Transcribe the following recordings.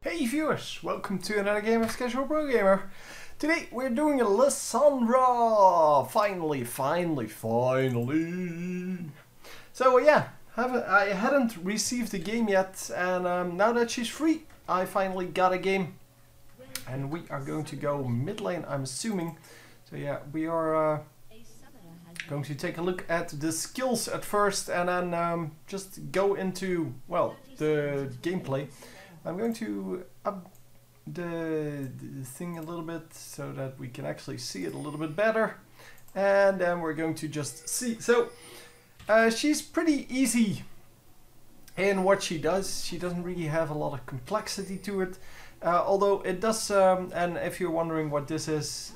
Hey viewers, welcome to another game of Casual Pro Gamer. Today we're doing a Lissandra! Finally. So yeah, I hadn't received the game yet, and now that she's free, I finally got a game. And we are going to go mid lane, I'm assuming. So yeah, we are going to take a look at the skills at first, and then just go into, well, the gameplay. I'm going to up the thing a little bit so that we can actually see it a little bit better. And then we're going to just see. So, she's pretty easy in what she does. She doesn't really have a lot of complexity to it. Although it does, and if you're wondering what this is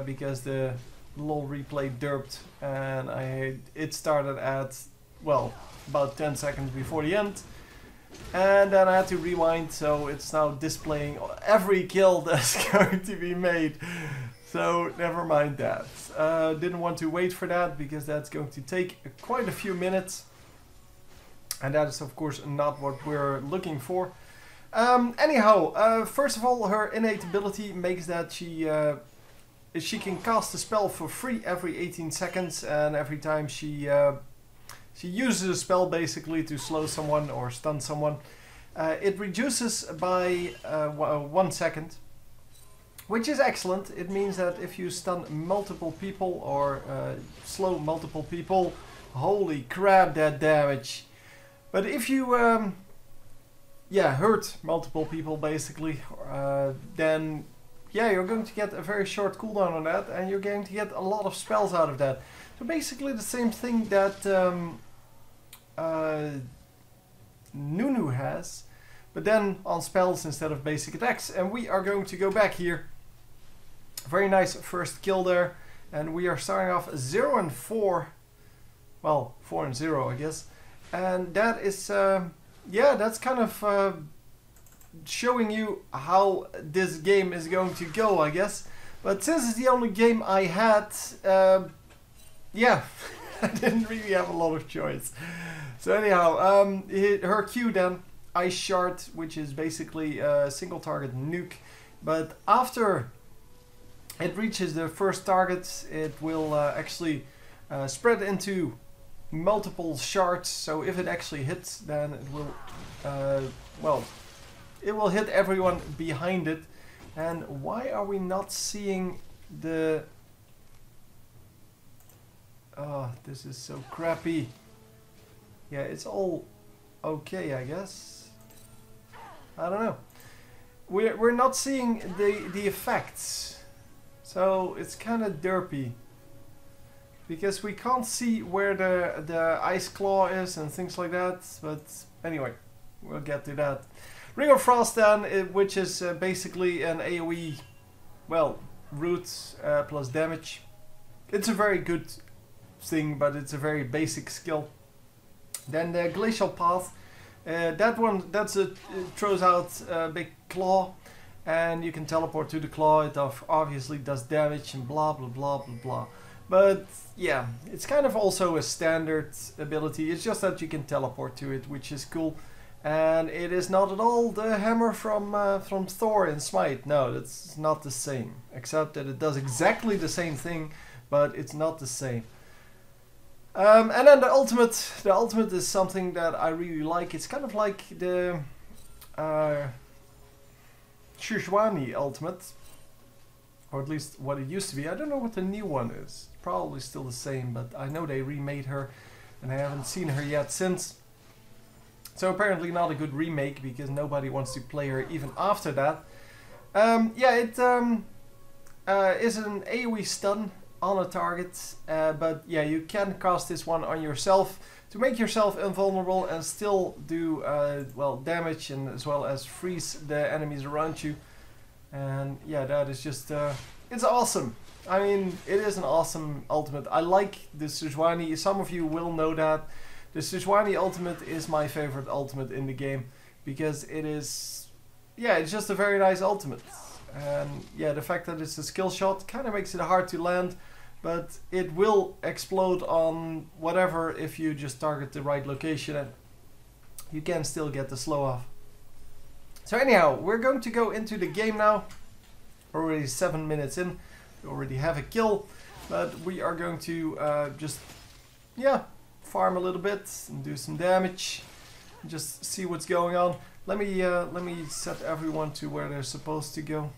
because the LOL replay derped and it started at, well, about 10 seconds before the end. And then I had to rewind, so it's now displaying every kill that's going to be made. So never mind that. Didn't want to wait for that because that's going to take quite a few minutes. And that is of course not what we're looking for. Anyhow, first of all, her innate ability makes that she can cast a spell for free every 18 seconds, and every time she uses a spell basically to slow someone or stun someone. It reduces by 1 second, which is excellent. It means that if you stun multiple people or slow multiple people, holy crap, that damage. But if you hurt multiple people basically, then yeah, you're going to get a very short cooldown on that, and you're going to get a lot of spells out of that. So basically the same thing that Nunu has, but then on spells instead of basic attacks. And we are going to go back here. Very nice first kill there, and we are starting off 0 and 4. Well, 4 and 0 I guess. And that is yeah, that's kind of showing you how this game is going to go, I guess. But since it's the only game I had, yeah, I didn't really have a lot of choice. So anyhow, her Q then, Ice Shard, which is basically a single target nuke. But after it reaches the first target, it will actually spread into multiple shards. So if it actually hits, then it will, well, it will hit everyone behind it. And why are we not seeing the... Oh, this is so crappy. Yeah, it's all okay, I guess. I don't know. We're not seeing the effects. So it's kind of derpy. Because we can't see where the ice claw is and things like that. But anyway, we'll get to that. Ring of Frost then, which is basically an AoE, well, root plus damage. It's a very good thing, but it's a very basic skill. Then the Glacial Path, it throws out a big claw, and you can teleport to the claw. It obviously does damage and blah blah blah blah blah. But yeah, it's kind of also a standard ability. It's just that you can teleport to it, which is cool. And it is not at all the hammer from Thor in Smite. No, that's not the same. Except that it does exactly the same thing, but it's not the same. And then the ultimate is something that I really like. It's kind of like the Sejuani ultimate, or at least what it used to be. I don't know what the new one is. Probably still the same, but I know they remade her, and I haven't seen her yet since. So apparently not a good remake, because nobody wants to play her even after that. Yeah, it is an AoE stun on a target, but yeah, you can cast this one on yourself to make yourself invulnerable and still do well, damage, and as well as freeze the enemies around you. And yeah, that is just it's awesome. I mean, it is an awesome ultimate. I like the Sejuani. Some of you will know that the Sejuani ultimate is my favorite ultimate in the game, because it is, yeah, it's just a very nice ultimate. And yeah, the fact that it's a skill shot kind of makes it hard to land, but it will explode on whatever if you just target the right location, and you can still get the slow off. So anyhow, we're going to go into the game now. Already 7 minutes in. We already have a kill. But we are going to just, yeah, farm a little bit and do some damage. Just see what's going on. Let me set everyone to where they're supposed to go.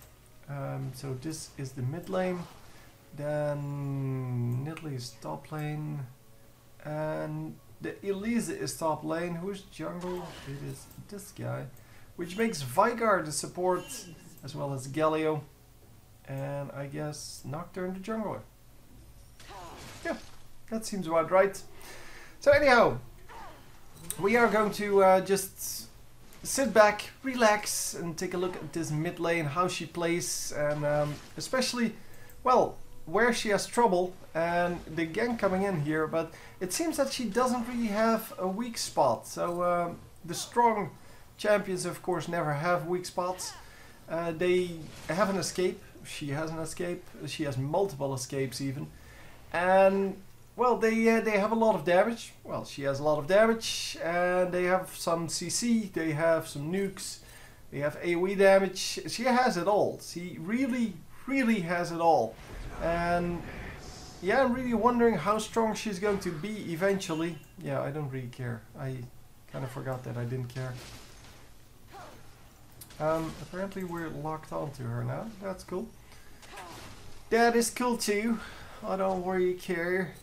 So this is the mid lane. Then Nidalee is top lane. And the Elise is top lane. Who's jungle? It is this guy. Which makes Veigar the support, as well as Galio. And I guess Nocturne the jungler. Yeah, that seems about right. So anyhow, we are going to just sit back, relax, and take a look at this mid lane, how she plays, and especially, well, where she has trouble, and the gang coming in here, but it seems that she doesn't really have a weak spot. So the strong champions, of course, never have weak spots. They have an escape. She has an escape. She has multiple escapes even. And, well, they have a lot of damage. Well, she has a lot of damage. And they have some CC. They have some nukes. They have AoE damage. She has it all. She really, really has it all. And, yeah, I'm really wondering how strong she's going to be eventually. Yeah, I don't really care. I kind of forgot that I didn't care. Apparently we're locked onto her now. That's cool. That is cool too. I don't really care.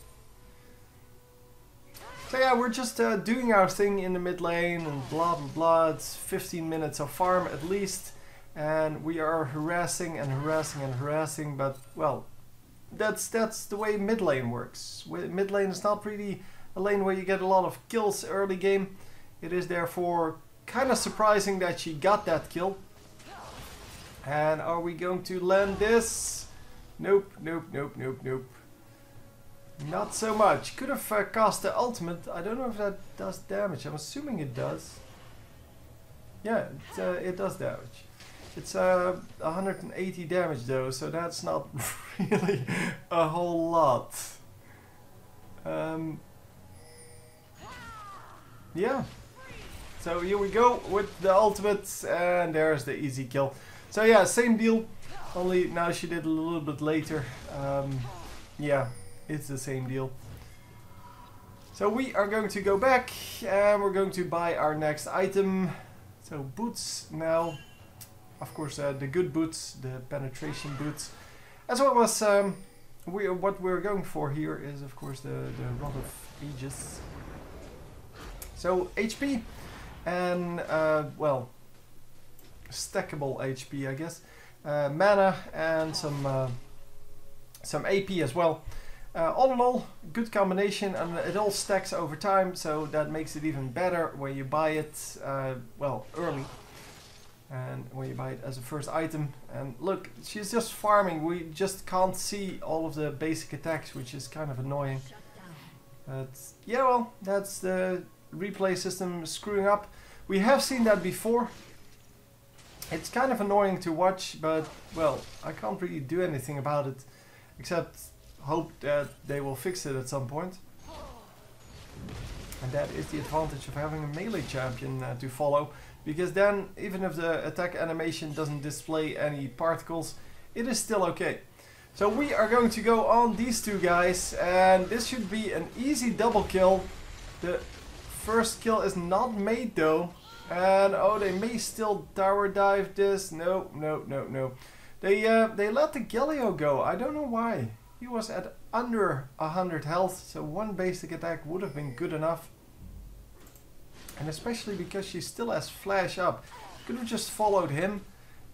So yeah, we're just doing our thing in the mid lane and blah blah blah. It's 15 minutes of farm at least. And we are harassing and harassing and harassing. But, well, that's the way mid lane works. Mid lane is not really a lane where you get a lot of kills early game. It is therefore kind of surprising that she got that kill. And are we going to land this? Nope, nope, nope, nope, nope. Not so much. Could have cast the ultimate. I don't know if that does damage. I'm assuming it does. Yeah, it does damage. It's 180 damage though, so that's not really a whole lot. Yeah. So here we go with the ultimate, and there's the easy kill. So yeah, same deal, only now she did a little bit later. Yeah, it's the same deal. So we are going to go back, and we're going to buy our next item. So boots now, of course the good boots, the penetration boots. As well as what we're going for here is of course the Rod of Aegis. So HP. And, well, stackable HP, I guess. Mana and some AP as well. All in all, good combination, and it all stacks over time, so that makes it even better when you buy it, well, early. And when you buy it as a first item. And look, she's just farming. We just can't see all of the basic attacks, which is kind of annoying. But, yeah, well, that's the replay system screwing up. We have seen that before. It's kind of annoying to watch, but well, I can't really do anything about it except hope that they will fix it at some point. And that is the advantage of having a melee champion to follow, because then even if the attack animation doesn't display any particles, it is still okay. So we are going to go on these two guys, and this should be an easy double kill. The first kill is not made though, and oh, they may still tower dive this. No, no, no, no. They let the Galio go. I don't know why. He was at under 100 health, so one basic attack would have been good enough. And especially because she still has flash up. Could have just followed him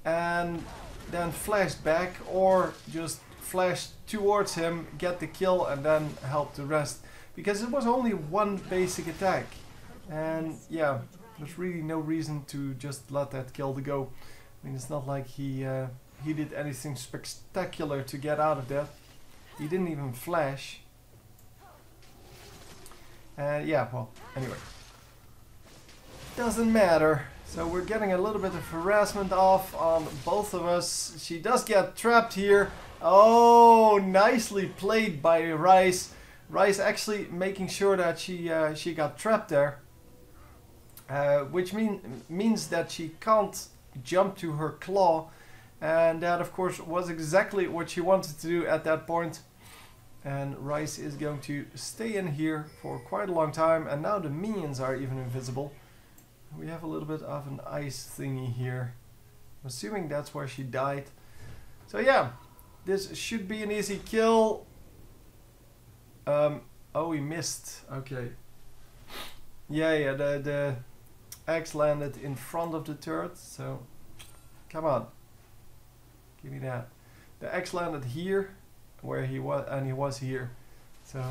and then flashed back, or just flashed towards him, get the kill, and then help the rest. Because it was only one basic attack. And yeah, there's really no reason to just let that kill to go. I mean, it's not like he did anything spectacular to get out of that. He didn't even flash. Yeah, well, anyway. Doesn't matter. So we're getting a little bit of harassment off on both of us. She does get trapped here. Oh, nicely played by Rice. Rice actually making sure that she got trapped there. Which means that she can't jump to her claw. And that of course was exactly what she wanted to do at that point. And Rice is going to stay in here for quite a long time. And now the minions are even invisible. We have a little bit of an ice thingy here. I'm assuming that's where she died. So yeah, this should be an easy kill. Oh, we missed. Okay. Yeah, the axe landed in front of the turret. So, come on. Give me that. The axe landed here, where he was, and he was here. So,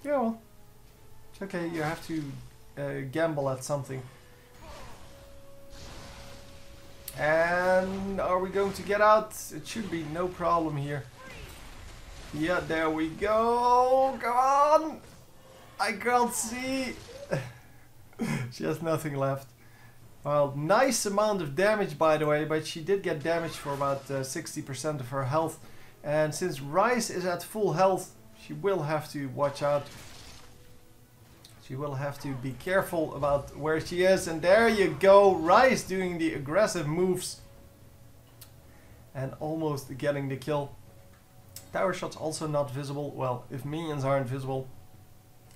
yeah, well, it's okay. You have to gamble at something. And are we going to get out? It should be no problem here. Yeah, there we go. Come on. I can't see. She has nothing left. Well, nice amount of damage by the way, but she did get damaged for about 60% of her health. And since Rice is at full health, she will have to watch out. She will have to be careful about where she is. And there you go, Rice doing the aggressive moves. And almost getting the kill. Tower shot's also not visible. Well, if minions aren't visible,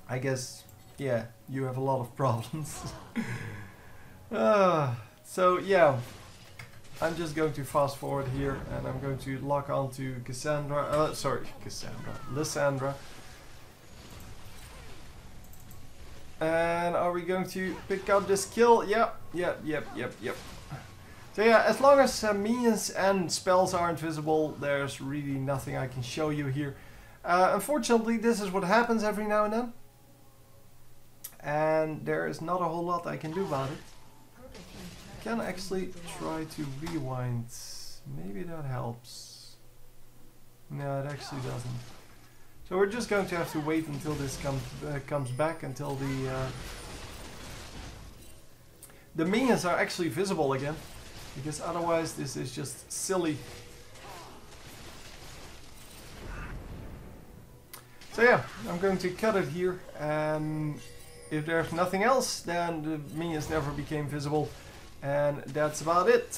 I guess, yeah, you have a lot of problems. So yeah, I'm just going to fast forward here and I'm going to lock on to Lissandra. And are we going to pick up this kill? Yep. So yeah, as long as minions and spells aren't visible, there's really nothing I can show you here. Unfortunately, this is what happens every now and then. And there is not a whole lot I can do about it. I can actually try to rewind. Maybe that helps. No, it actually doesn't. So we're just going to have to wait until this comes back, until the minions are actually visible again. Because otherwise this is just silly. So yeah, I'm going to cut it here, and if there's nothing else, then the minions never became visible, and that's about it.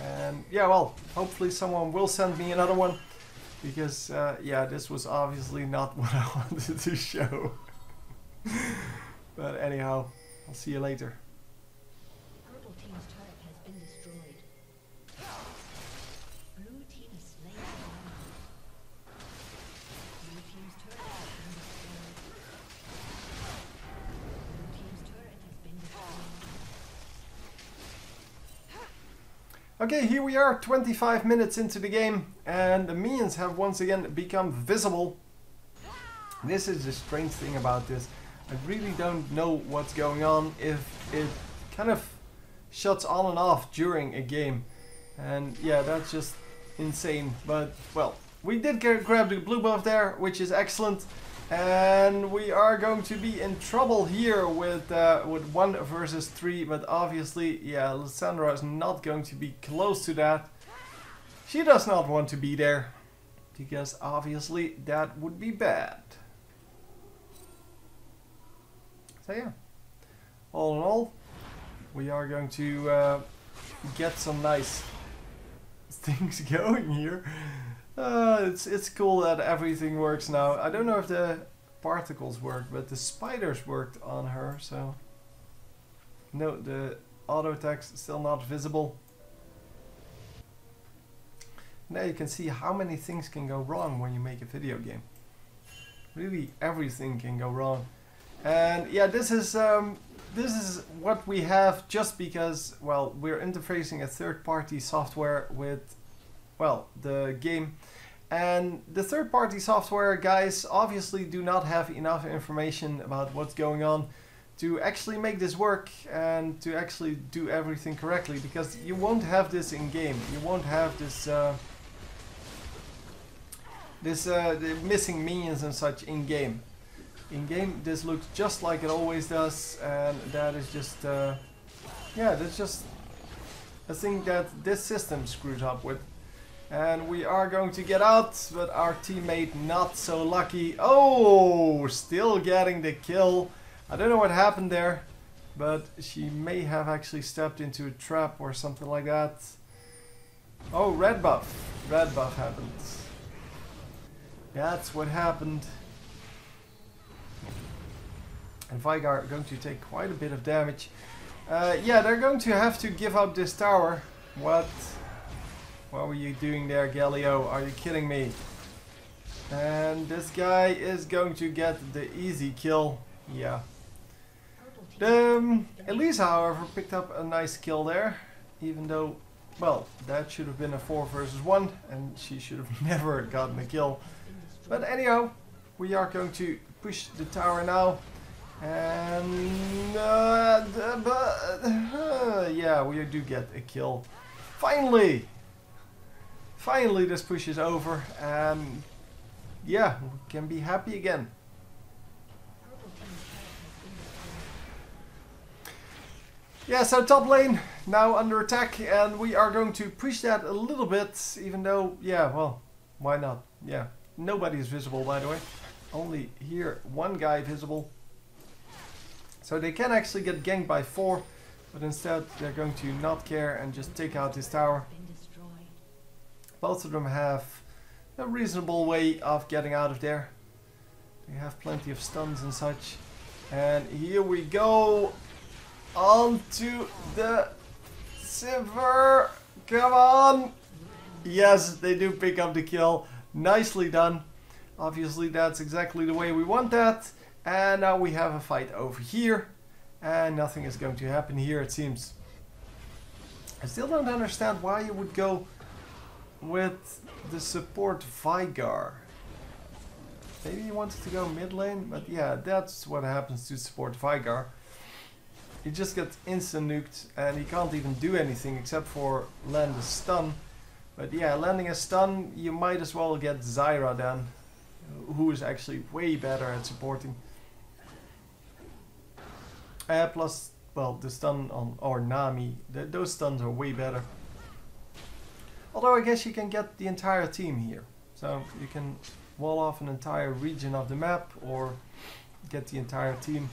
And yeah, well, hopefully someone will send me another one, because yeah, this was obviously not what I wanted to show. But anyhow, I'll see you later. Okay, here we are, 25 minutes into the game, and the minions have once again become visible. This is the strange thing about this. I really don't know what's going on, if it kind of shuts on and off during a game. And yeah, that's just insane. But, well, we did grab the blue buff there, which is excellent. And we are going to be in trouble here with 1 versus 3, but obviously, yeah, Lissandra is not going to be close to that. She does not want to be there, because obviously that would be bad. So yeah, all in all, we are going to get some nice things going here. It's cool that everything works now. I don't know if the particles work, but the spiders worked on her, so... No, the auto attack's still not visible. Now you can see how many things can go wrong when you make a video game. Really, everything can go wrong. And yeah, this is what we have just because, well, we're interfacing a third-party software with, well, the game. And the third-party software guys obviously do not have enough information about what's going on to actually make this work and to actually do everything correctly, because you won't have this in game. You won't have this the missing minions and such in game. In game, this looks just like it always does, and that is just yeah, that's just a thing that this system screws up with. And we are going to get out, but our teammate not so lucky. Oh, still getting the kill. I don't know what happened there. but she may have actually stepped into a trap or something like that. Oh, red buff. Red buff happened. That's what happened. And Vigar are going to take quite a bit of damage. Yeah, they're going to have to give up this tower. What? What were you doing there, Galio? Are you kidding me? And this guy is going to get the easy kill. Yeah. Elisa, however, picked up a nice kill there. Even though, well, that should have been a 4 versus 1. And she should have never gotten a kill. But anyhow, we are going to push the tower now. And yeah, we do get a kill. Finally! Finally this push is over and yeah, we can be happy again. Yeah, so top lane now under attack and we are going to push that a little bit, even though, yeah, well, why not? Yeah, nobody is visible, by the way. Only here one guy visible. So they can actually get ganked by 4, but instead they're going to not care and just take out this tower. Both of them have a reasonable way of getting out of there. They have plenty of stuns and such. And here we go. Onto the Sivir. Come on. Yes, they do pick up the kill. Nicely done. Obviously that's exactly the way we want that. And now we have a fight over here. And nothing is going to happen here, it seems. I still don't understand why you would go with the support Vigar. Maybe he wanted to go mid lane, but yeah, that's what happens to support Vigar. He just gets instant nuked and he can't even do anything except for land a stun. But yeah, landing a stun, you might as well get Zyra then, who is actually way better at supporting. Plus, well, the stun on or Nami, those stuns are way better. Although I guess you can get the entire team here. So you can wall off an entire region of the map or get the entire team.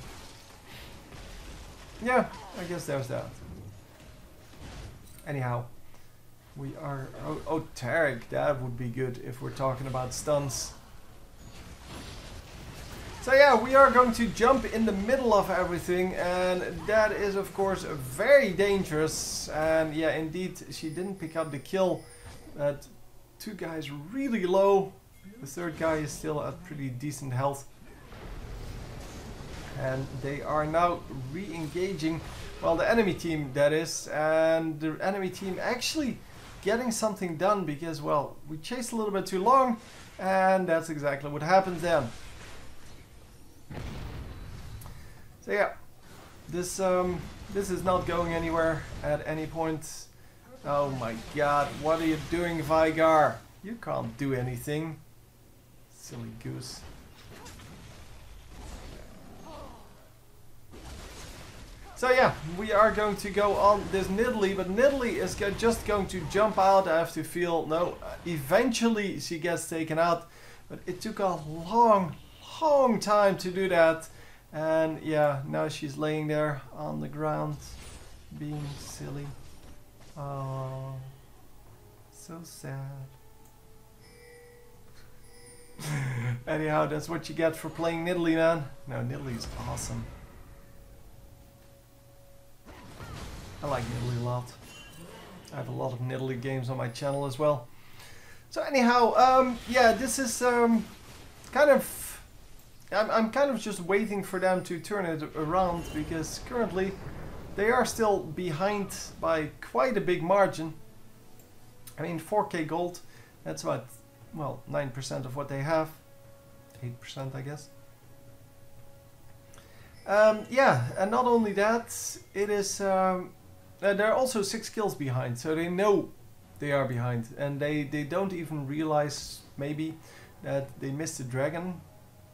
Yeah, I guess there's that. Anyhow, we are... Oh, Tarek, that would be good if we're talking about stuns. So yeah, we are going to jump in the middle of everything and that is of course very dangerous. And yeah, indeed, she didn't pick up the kill. But 2 guys really low. The 3rd guy is still at pretty decent health. And they are now re-engaging, well, the enemy team that is. And the enemy team actually getting something done because, well, we chased a little bit too long. And that's exactly what happens then. So yeah, this is not going anywhere at any point. Oh my god, what are you doing, Vigar? You can't do anything. Silly goose. So yeah, we are going to go on this Nidalee, but Nidalee is just going to jump out. I have to feel, no, eventually she gets taken out. But it took a long time to do that. And yeah, now she's laying there on the ground, being silly. Oh, so sad. Anyhow, that's what you get for playing Nidalee, man. No, Nidalee's awesome. I like Nidalee a lot. I have a lot of Nidalee games on my channel as well. So anyhow, yeah, this is kind of... I'm kind of just waiting for them to turn it around because currently they are still behind by quite a big margin. I mean, 4k gold, that's about, well, 9% of what they have. 8%, I guess. Yeah, and not only that, it is... they're also 6 kills behind, so they know they are behind. And they don't even realize, maybe, that they missed a dragon.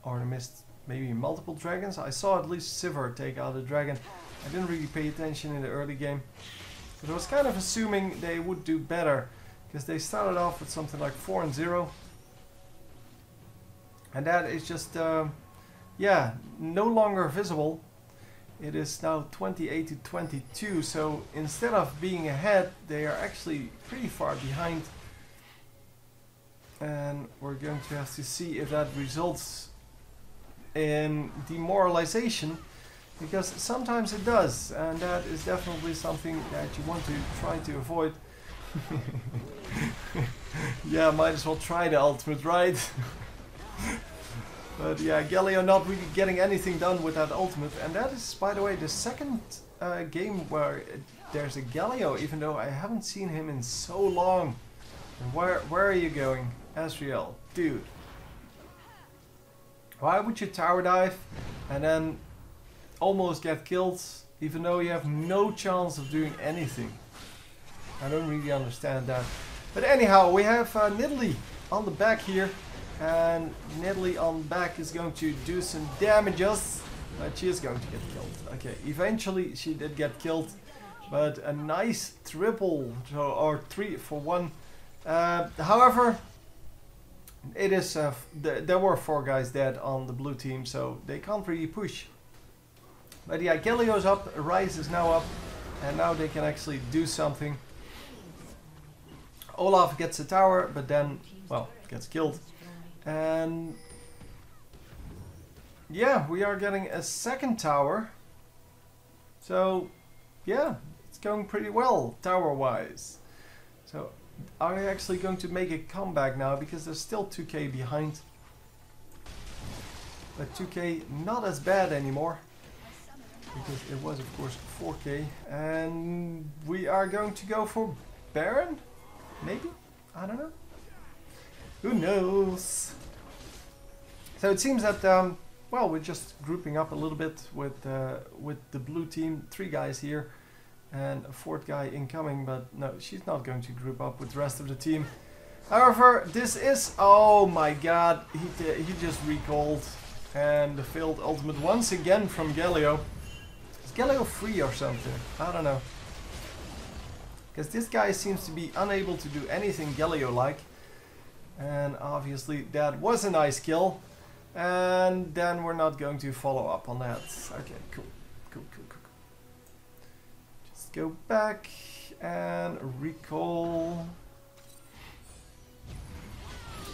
Or they missed maybe multiple dragons. I saw at least Sivir take out a dragon. I didn't really pay attention in the early game. But I was kind of assuming they would do better. Because they started off with something like 4-0. And that is just, yeah, no longer visible. It is now 28 to 22, so instead of being ahead, they are actually pretty far behind. And we're going to have to see if that results in demoralization, because sometimes it does, and that is definitely something that you want to try to avoid. Yeah, might as well try the ultimate, right? But yeah, Galio not really getting anything done with that ultimate, and that is, by the way, the second game where there's a Galio, even though I haven't seen him in so long. And where are you going, Asriel? Dude. Why would you tower dive and then almost get killed, even though you have no chance of doing anything? I don't really understand that. But anyhow, we have Nidalee on the back here. And Nidalee on back is going to do some damages, but she is going to get killed. Okay, eventually she did get killed, but a nice triple, or 3 for 1. However, it is there were 4 guys dead on the blue team, so they can't really push. But yeah, Galio's up, Ryze is now up, and now they can actually do something. Olaf gets a tower, but then, well, gets killed. And yeah, we are getting a second tower. So yeah, it's going pretty well tower wise. So are we actually going to make a comeback now, because there's still 2k behind. But 2k not as bad anymore, because it was of course 4k. And we are going to go for Baron? Maybe? I don't know. Who knows? So it seems that, well, we're just grouping up a little bit with the blue team. 3 guys here and a 4th guy incoming, but no, she's not going to group up with the rest of the team. However, this is, oh my god, he just recalled, and the failed ultimate once again from Galio. Is Galio free or something? I don't know. Because this guy seems to be unable to do anything Galio-like. And obviously that was a nice kill. And then we're not going to follow up on that. Okay, cool. Cool. Just go back and recall.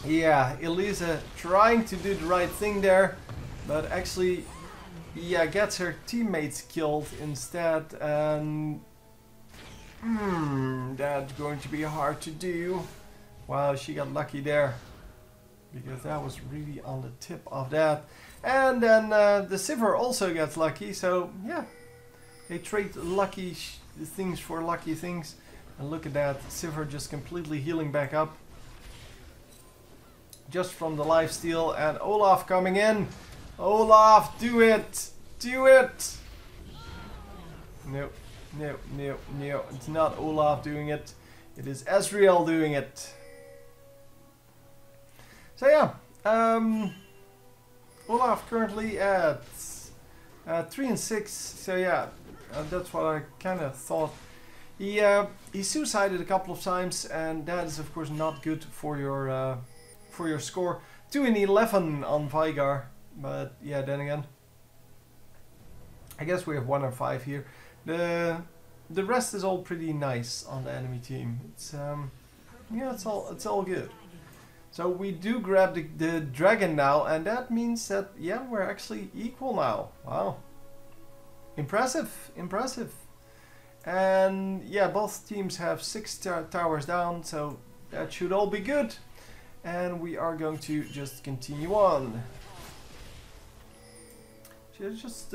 Yeah, Elisa trying to do the right thing there. But actually, yeah, gets her teammates killed instead. And that's going to be hard to do. Wow, she got lucky there, because that was really on the tip of that. And then the Sivir also gets lucky, so yeah, they trade lucky things for lucky things. And look at that, Sivir just completely healing back up, just from the lifesteal. And Olaf coming in. Olaf, do it! Do it! No, it's not Olaf doing it. It is Asriel doing it. So yeah, Olaf currently at 3 and 6. So yeah, that's what I kind of thought. He suicided a couple of times, and that is of course not good for your score. 2 and 11 on Veigar, but yeah, then again, I guess we have 1 and 5 here. The rest is all pretty nice on the enemy team. It's yeah, it's all good. So we do grab the dragon now, and that means that yeah, we're actually equal now. Wow, impressive. And yeah, both teams have 6 towers down, so that should all be good. And we are going to just continue on. Should I just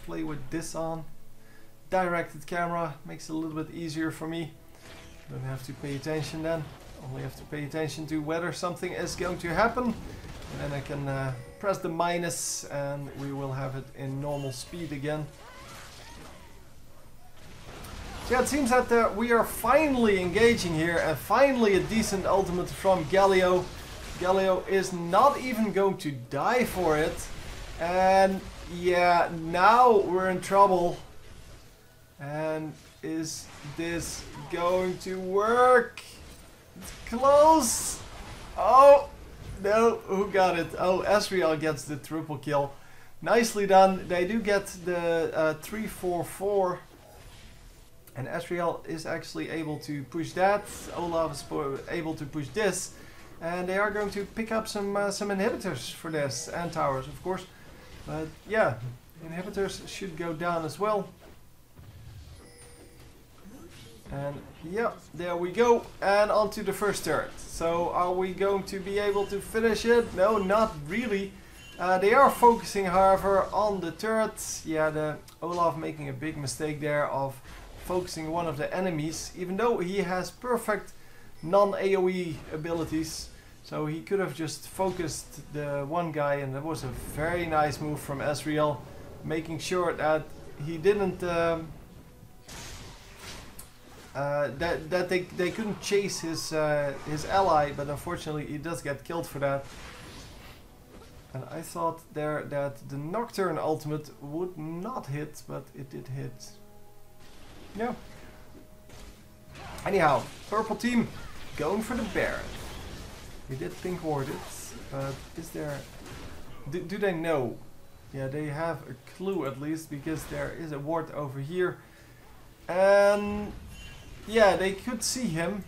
play with this on? Directed camera makes it a little bit easier for me. Don't have to pay attention then. Only have to pay attention to whether something is going to happen. And then I can press the minus and we will have it in normal speed again. So yeah, it seems that we are finally engaging here, and finally a decent ultimate from Galio. Galio is not even going to die for it. And yeah, now we're in trouble. And is this going to work? It's close. Oh, no, who got it? Oh, Asriel gets the triple kill. nicely done. They do get the 3-4-4. And Asriel is actually able to push that. Olaf is able to push this. And they are going to pick up some inhibitors for this. And towers, of course. But yeah, inhibitors should go down as well. And yeah, there we go. And on to the first turret. So are we going to be able to finish it? No, not really. They are focusing, however, on the turret. Yeah, the Olaf making a big mistake there of focusing one of the enemies, even though he has perfect non-AoE abilities. So he could have just focused the one guy, and that was a very nice move from Asriel, making sure that he didn't that they couldn't chase his ally, but unfortunately he does get killed for that. And I thought there that the Nocturne ultimate would not hit, but it did hit. Yeah. Anyhow, purple team going for the Baron. We did pink ward it, but is there... Do they know? Yeah, they have a clue at least, because there is a ward over here. And yeah, they could see him.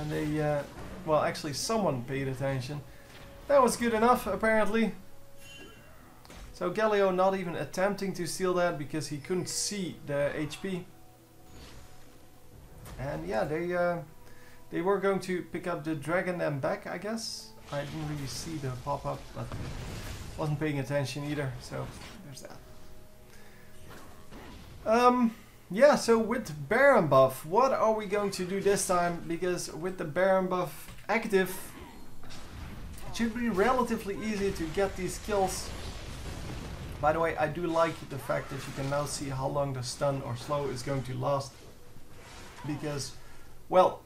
And they... well, actually someone paid attention. That was good enough, apparently. So Galio not even attempting to steal that, because he couldn't see the HP. And yeah, they were going to pick up the dragon and back, I guess. I didn't really see the pop-up, but wasn't paying attention either, so there's that. Yeah, so with Baron buff, what are we going to do this time? Because with the Baron buff active, it should be relatively easy to get these kills. By the way, I do like the fact that you can now see how long the stun or slow is going to last. Because, well,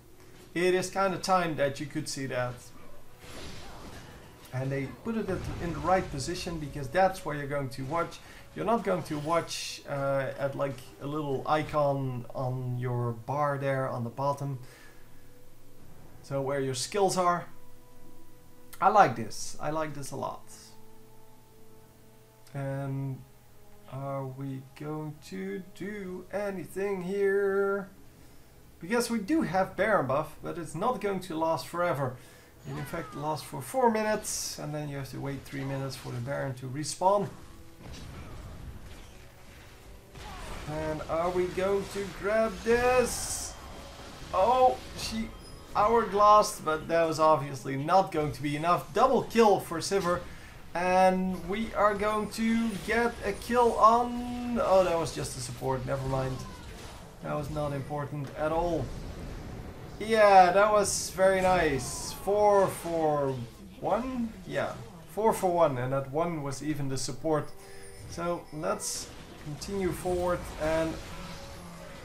it is kind of time that you could see that. And they put it in the right position, because that's where you're going to watch. You're not going to watch at like a little icon on your bar there on the bottom. So where your skills are. I like this. I like this a lot. And are we going to do anything here? Because we do have Baron buff, but it's not going to last forever. It in fact lasts for 4 minutes, and then you have to wait 3 minutes for the Baron to respawn. And are we going to grab this? Oh, she hourglassed, but that was obviously not going to be enough. Double kill for Sivir. And we are going to get a kill on... Oh, that was just a support, never mind. That was not important at all. Yeah, that was very nice. 4 for 1? Yeah, 4 for 1, and that 1 was even the support. So let's continue forward, and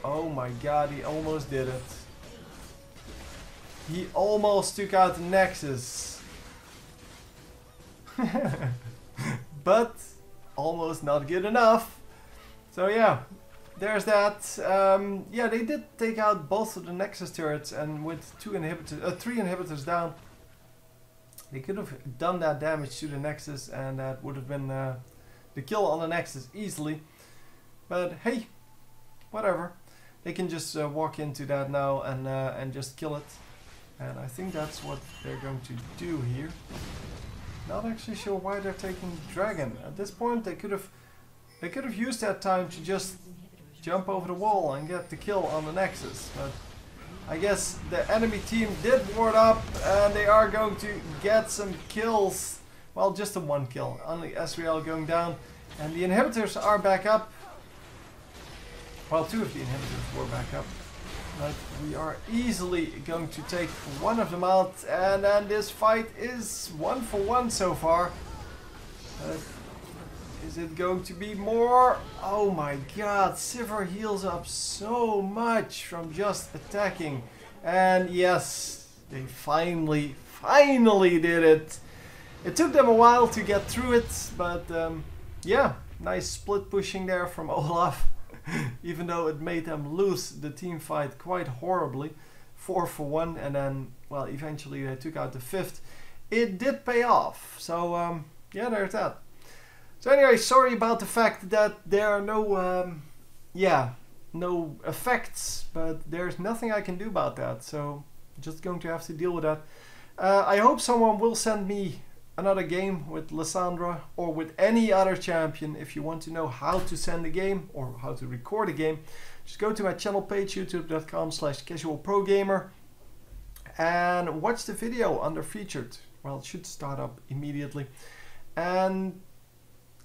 oh my god, he almost did it. He almost took out the Nexus. But almost not good enough. So yeah, there's that. Yeah, they did take out both of the Nexus turrets, and with 3 inhibitors down, they could have done that damage to the Nexus, and that would have been the kill on the Nexus easily. But hey, whatever. They can just walk into that now and just kill it. And I think that's what they're going to do here. Not actually sure why they're taking Dragon. At this point they could have used that time to just jump over the wall and get the kill on the Nexus. But I guess the enemy team did ward up, and they are going to get some kills. Well, just the 1 kill. Only Asriel going down. And the inhibitors are back up. Well, 2 of the inhibitors were back up. But we are easily going to take one of them out, and then this fight is 1 for 1 so far. Is it going to be more? Oh my god, Sivir heals up so much from just attacking. And yes, they finally did it. It took them a while to get through it, but yeah, nice split pushing there from Olaf. Even though it made them lose the team fight quite horribly. 4 for 1, and then, well, eventually they took out the 5th. It did pay off, so yeah, there's that. So anyway, sorry about the fact that there are no, no effects, but there's nothing I can do about that. So just going to have to deal with that. I hope someone will send me another game with Lissandra or with any other champion. If you want to know how to send a game or how to record a game, just go to my channel page, youtube.com/casualprogamer, and watch the video under featured. Well, it should start up immediately. And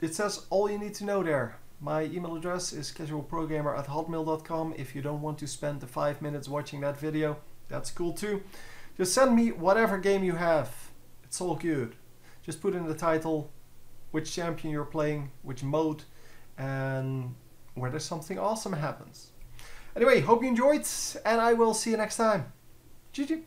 it says all you need to know there. My email address is casualprogamer@hotmail.com. If you don't want to spend the 5 minutes watching that video, that's cool too. Just send me whatever game you have. It's all good. Just put in the title, which champion you're playing, which mode, and whether something awesome happens. Anyway, hope you enjoyed, and I will see you next time. GG.